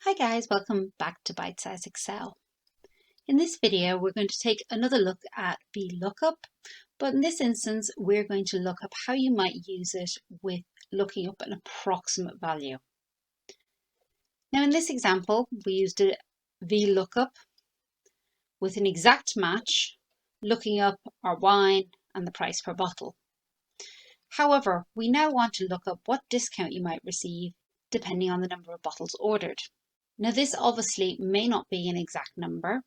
Hi guys, welcome back to Bitesize Excel. In this video, we're going to take another look at VLOOKUP, but in this instance, we're going to look up how you might use it with looking up an approximate value. Now in this example, we used a VLOOKUP with an exact match, looking up our wine and the price per bottle. However, we now want to look up what discount you might receive depending on the number of bottles ordered. Now this obviously may not be an exact number,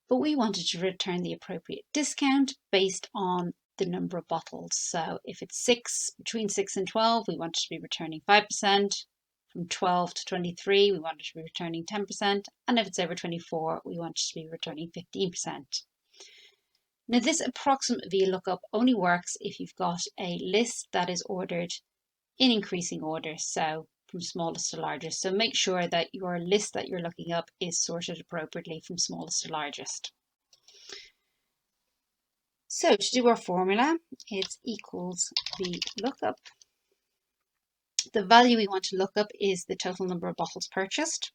but we wanted to return the appropriate discount based on the number of bottles. So if it's between 6 and 12, we wanted to be returning 5%. From 12 to 23, we wanted to be returning 10%. And if it's over 24, we wanted to be returning 15%. Now this approximate VLOOKUP only works if you've got a list that is ordered in increasing order. So from smallest to largest. So make sure that your list that you're looking up is sorted appropriately from smallest to largest. So to do our formula, it's equals VLOOKUP. The value we want to look up is the total number of bottles purchased.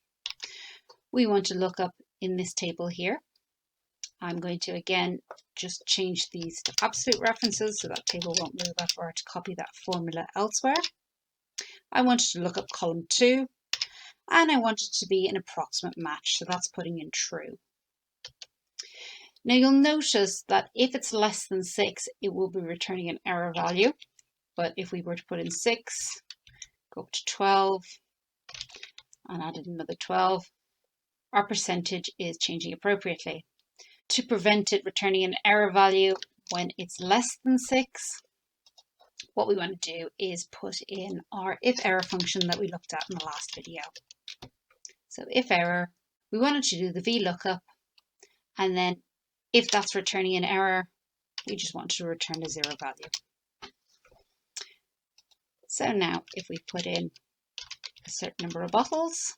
We want to look up in this table here. I'm going to again just change these to absolute references so that table won't move if I were to copy that formula elsewhere. I wanted to look up column 2 and I want it to be an approximate match, so that's putting in true. Now you'll notice that if it's less than 6, it will be returning an error value, but if we were to put in 6, go up to 12 and add another 12, our percentage is changing appropriately. To prevent it returning an error value when it's less than 6, what we want to do is put in our if error function that we looked at in the last video. So if error, we wanted to do the VLOOKUP, and then if that's returning an error, we just want to return a 0 value. So now if we put in a certain number of bottles,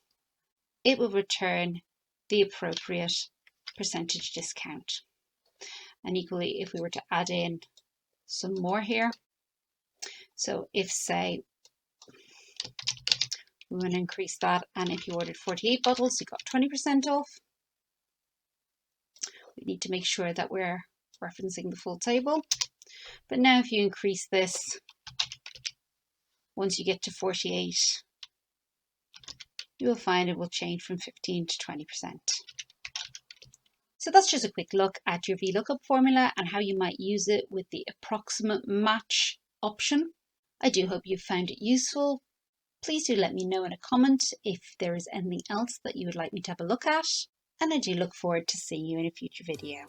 it will return the appropriate percentage discount. And equally, if we were to add in some more here, so if, say, we want to increase that, and if you ordered 48 bottles, you got 20% off. We need to make sure that we're referencing the full table. But now if you increase this, once you get to 48, you will find it will change from 15 to 20%. So that's just a quick look at your VLOOKUP formula and how you might use it with the approximate match option. I do hope you found it useful. Please do let me know in a comment if there is anything else that you would like me to have a look at, and I do look forward to seeing you in a future video.